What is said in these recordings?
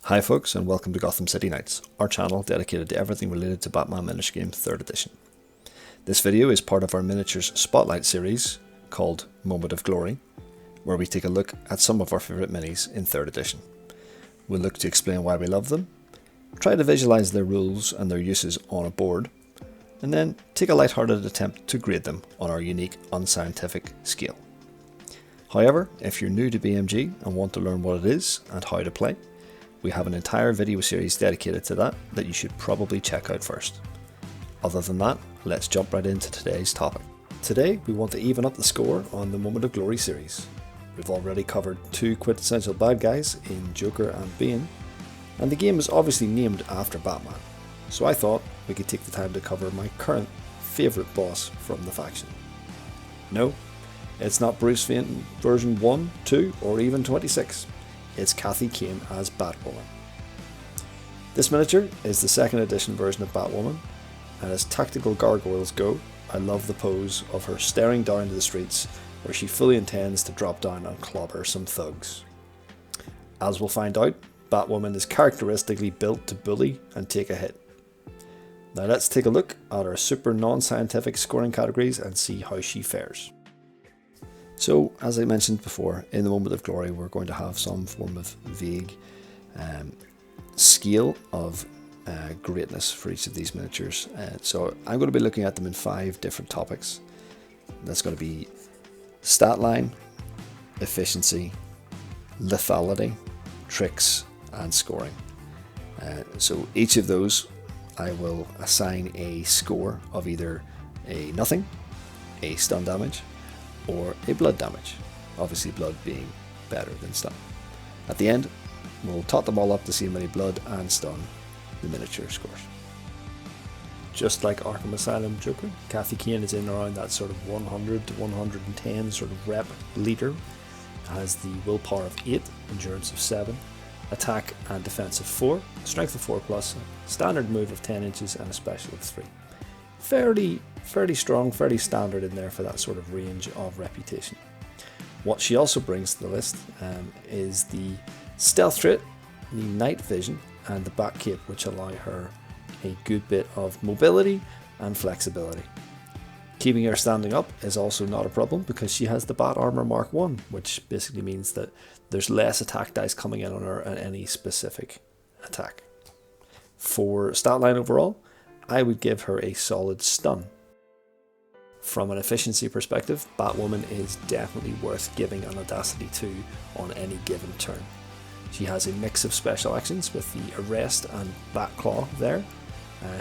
Hi folks, and welcome to Gotham City Nights, our channel dedicated to everything related to Batman Miniature Game 3rd Edition. This video is part of our Miniatures Spotlight series called Moment of Glory, where we take a look at some of our favourite minis in 3rd Edition. We'll look to explain why we love them, try to visualise their rules and their uses on a board, and then take a light-hearted attempt to grade them on our unique unscientific scale. However, if you're new to BMG and want to learn what it is and how to play, we have an entire video series dedicated to that you should probably check out first. Other than that, let's jump right into today's topic. Today we want to even up the score on the Moment of Glory series. We've already covered two quintessential bad guys in Joker and Bane, and the game is obviously named after Batman, so I thought we could take the time to cover my current favourite boss from the faction. No, it's not Bruce Wayne version 1, 2 or even 26. It's Kathy Kane as Batwoman. This miniature is the 2nd edition version of Batwoman, and as tactical gargoyles go, I love the pose of her staring down to the streets where she fully intends to drop down and clobber some thugs. As we'll find out, Batwoman is characteristically built to bully and take a hit. Now let's take a look at our super non-scientific scoring categories and see how she fares. So, as I mentioned before, in the Moment of Glory we're going to have some form of vague scale of greatness for each of these miniatures. So I'm going to be looking at them in 5 different topics. That's going to be stat line, efficiency, lethality, tricks and scoring. So each of those I will assign a score of either a nothing, a stun damage, or a blood damage, obviously blood being better than stun. At the end, we'll tot them all up to see how many blood and stun the miniature scores. Just like Arkham Asylum Joker, Kathy Kane is in around that sort of 100 to 110 sort of rep leader, has the willpower of 8, endurance of 7, attack and defense of 4, strength of 4 plus, standard move of 10 inches and a special of 3. Fairly strong, fairly standard in there for that sort of range of reputation. What she also brings to the list is the stealth trait, the night vision and the bat cape, which allow her a good bit of mobility and flexibility. Keeping her standing up is also not a problem because she has the Bat Armor Mark 1, which basically means that there's less attack dice coming in on her at any specific attack. For stat line overall, I would give her a solid stun. From an efficiency perspective, Batwoman is definitely worth giving an audacity to on any given turn. She has a mix of special actions with the arrest and bat claw there,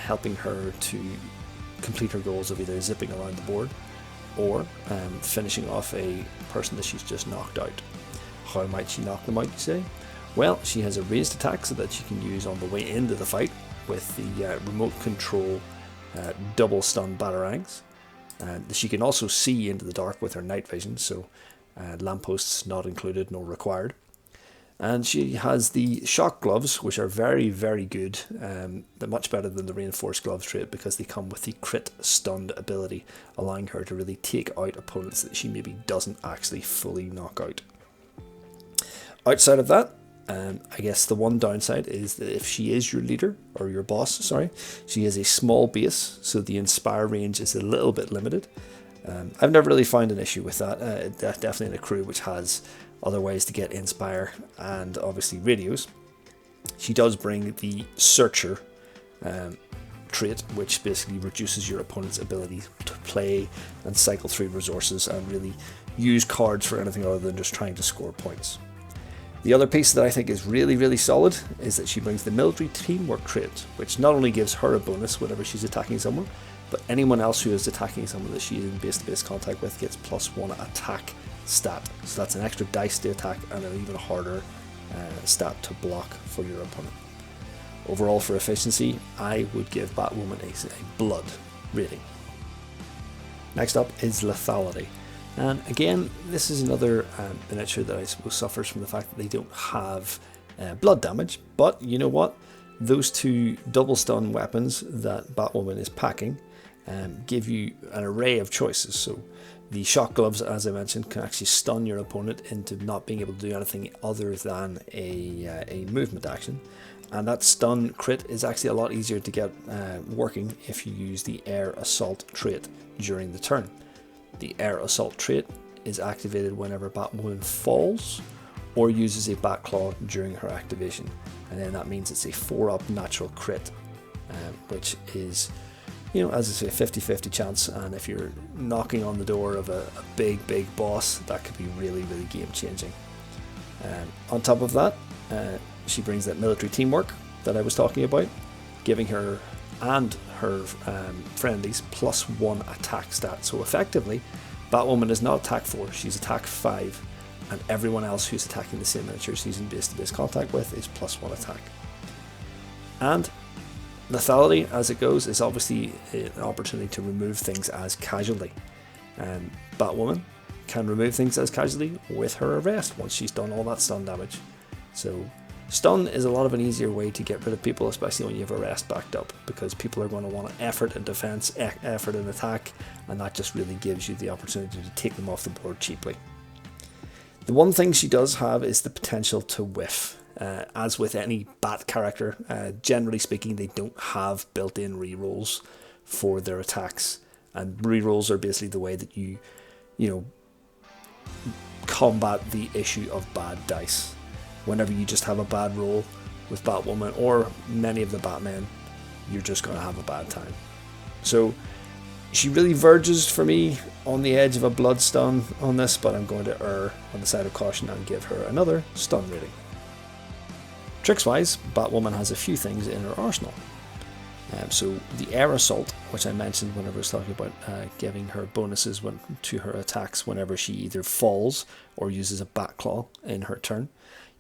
helping her to complete her goals of either zipping around the board or finishing off a person that she's just knocked out. How might she knock them out, you say? Well, she has a ranged attack so that she can use on the way into the fight with the remote control double stun batarangs. She can also see into the dark with her night vision, so lampposts not included nor required. And she has the shock gloves, which are very, very good. They're much better than the reinforced gloves trait because they come with the crit stunned ability, allowing her to really take out opponents that she maybe doesn't actually fully knock out. Outside of that, I guess the one downside is that if she is your leader, or your boss, sorry, she has a small base, so the inspire range is a little bit limited. I've never really found an issue with that, definitely in a crew which has other ways to get inspire and obviously radios. She does bring the searcher trait, which basically reduces your opponent's ability to play and cycle through resources and really use cards for anything other than just trying to score points. The other piece that I think is really, really solid is that she brings the military teamwork trait, which not only gives her a bonus whenever she's attacking someone, but anyone else who is attacking someone that she is in base-to-base contact with gets +1 attack stat. So that's an extra dice to attack and an even harder stat to block for your opponent. Overall for efficiency, I would give Batwoman a blood rating. Next up is lethality. And again, this is another miniature that I suppose suffers from the fact that they don't have blood damage, but you know what? Those 2 double stun weapons that Batwoman is packing give you an array of choices. So the shock gloves, as I mentioned, can actually stun your opponent into not being able to do anything other than a movement action. And that stun crit is actually a lot easier to get working if you use the air assault trait during the turn. The air assault trait is activated whenever Batwoman falls or uses a bat claw during her activation, and then that means it's a 4-up natural crit, which is, you know, as I say, 50-50 chance, and if you're knocking on the door of a big boss, that could be really game changing. On top of that, she brings that military teamwork that I was talking about, giving her and her friendlies +1 attack stat. So effectively, Batwoman is not attack 4, she's attack 5, and everyone else who's attacking the same miniature she's in base-to-base contact with is +1 attack. And lethality, as it goes, is obviously an opportunity to remove things as casualty. Batwoman can remove things as casualty with her arrest once she's done all that stun damage. So stun is a lot of an easier way to get rid of people, especially when you have arrest backed up, because people are going to want effort in defense, effort in attack, and that just really gives you the opportunity to take them off the board cheaply. The one thing she does have is the potential to whiff. As with any bat character, generally speaking, they don't have built-in rerolls for their attacks, and rerolls are basically the way that you combat the issue of bad dice. Whenever you just have a bad roll with Batwoman or many of the Batmen, you're just going to have a bad time. So she really verges for me on the edge of a blood stun on this, but I'm going to err on the side of caution and give her another stun rating. Tricks wise, Batwoman has a few things in her arsenal. So the air assault, which I mentioned whenever I was talking about giving her bonuses to her attacks whenever she either falls or uses a bat claw in her turn,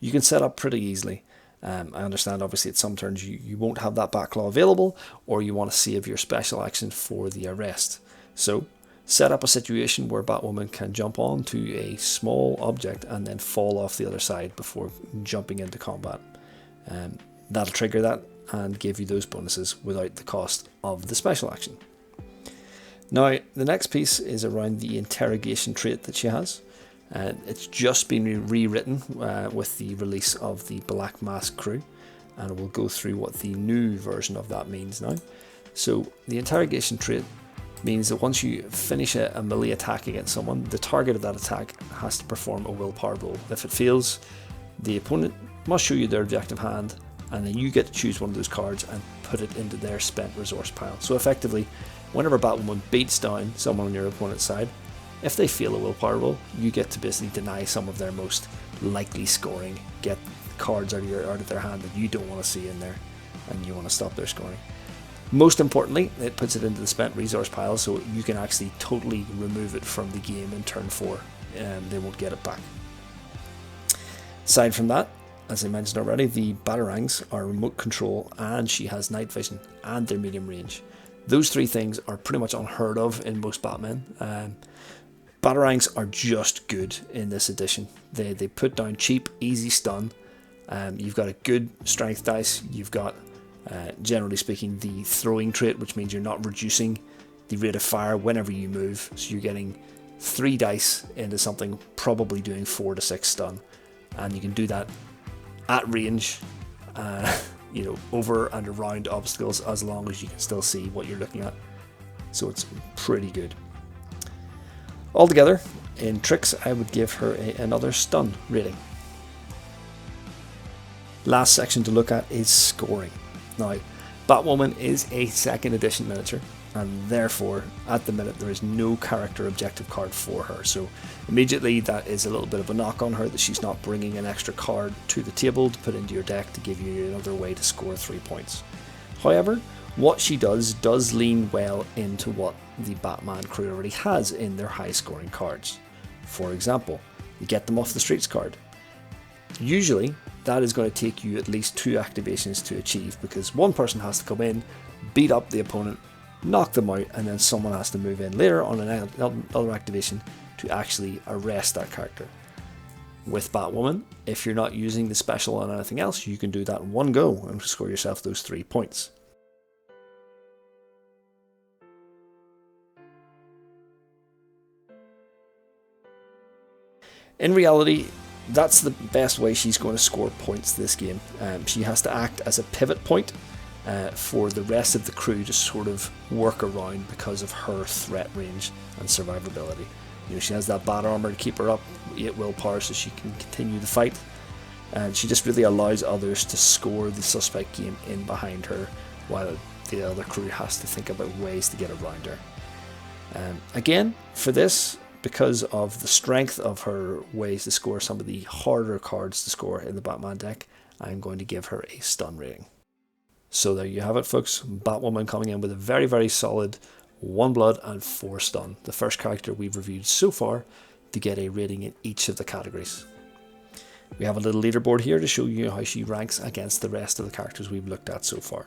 you can set up pretty easily. I understand obviously at some turns you won't have that bat claw available, or you want to save your special action for the arrest. So set up a situation where Batwoman can jump onto a small object and then fall off the other side before jumping into combat. That'll trigger that and give you those bonuses without the cost of the special action. Now, the next piece is around the interrogation trait that she has. It's just been rewritten with the release of the Black Mask crew, and we'll go through what the new version of that means now. So the interrogation trait means that once you finish a melee attack against someone, the target of that attack has to perform a willpower roll. If it fails, the opponent must show you their objective hand, and then you get to choose one of those cards and put it into their spent resource pile. So effectively, whenever Batwoman beats down someone on your opponent's side, if they fail a willpower roll, you get to basically deny some of their most likely scoring, get cards out of their hand that you don't want to see in there, and you want to stop their scoring. Most importantly, it puts it into the spent resource pile, so you can actually totally remove it from the game in turn 4, and they won't get it back. Aside from that, as I mentioned already, the Batarangs are remote control, and she has night vision, and they're medium range. Those three things are pretty much unheard of in most Batmen. Batarangs are just good in this edition. They put down cheap, easy stun. You've got a good strength dice. You've got, generally speaking, the throwing trait, which means you're not reducing the rate of fire whenever you move. So you're getting 3 dice into something, probably doing 4 to 6 stun. And you can do that at range, over and around obstacles, as long as you can still see what you're looking at. So it's pretty good. Altogether, in tricks, I would give her another stun rating. Last section to look at is scoring. Now, Batwoman is a 2nd edition miniature, and therefore, at the minute, there is no character objective card for her. So immediately, that is a little bit of a knock on her, that she's not bringing an extra card to the table to put into your deck to give you another way to score 3 points. However, what she does lean well into what the Batman crew already has in their high scoring cards. For example, the Get Them Off the Streets card. Usually, that is going to take you at least 2 activations to achieve, because one person has to come in, beat up the opponent, knock them out, and then someone has to move in later on another activation to actually arrest that character. With Batwoman, if you're not using the special on anything else, you can do that in one go and score yourself those 3 points. In reality, that's the best way she's going to score points this game. She has to act as a pivot point for the rest of the crew to sort of work around because of her threat range and survivability. You know, she has that bat armor to keep her up, 8 willpower, so she can continue the fight. And she just really allows others to score the suspect game in behind her, while the other crew has to think about ways to get around her. Again, for this, because of the strength of her ways to score some of the harder cards to score in the Batman deck, I'm going to give her a stun rating. So there you have it, folks. Batwoman coming in with a very, very solid 1 blood and 4 stun. The first character we've reviewed so far to get a rating in each of the categories. We have a little leaderboard here to show you how she ranks against the rest of the characters we've looked at so far.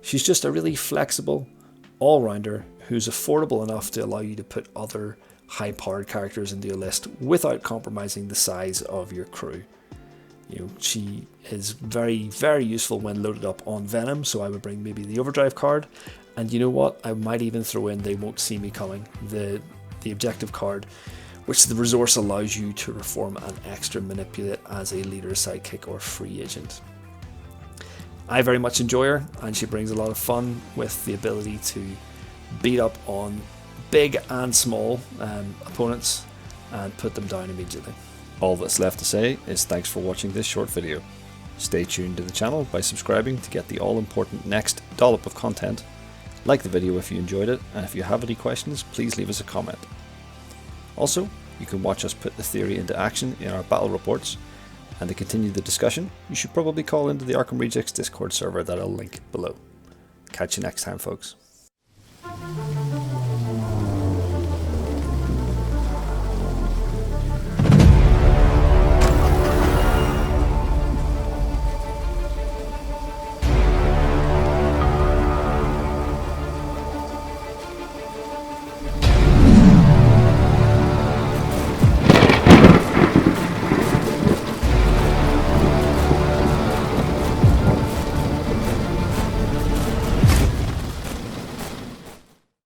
She's just a really flexible all-rounder who's affordable enough to allow you to put other high-powered characters into your list without compromising the size of your crew. You know, she is very, very useful when loaded up on Venom, so I would bring maybe the Overdrive card, and you know what, I might even throw in They Won't See Me Coming, the objective card, which the resource allows you to reform an extra manipulate as a leader, sidekick, or free agent. I very much enjoy her, and she brings a lot of fun with the ability to beat up on big and small opponents and put them down immediately. All that's left to say is thanks for watching this short video. Stay tuned to the channel by subscribing to get the all-important next dollop of content. Like the video if you enjoyed it, and if you have any questions, please leave us a comment. Also, you can watch us put the theory into action in our battle reports, and to continue the discussion, you should probably call into the Arkham Rejects Discord server that I'll link below. Catch you next time, folks.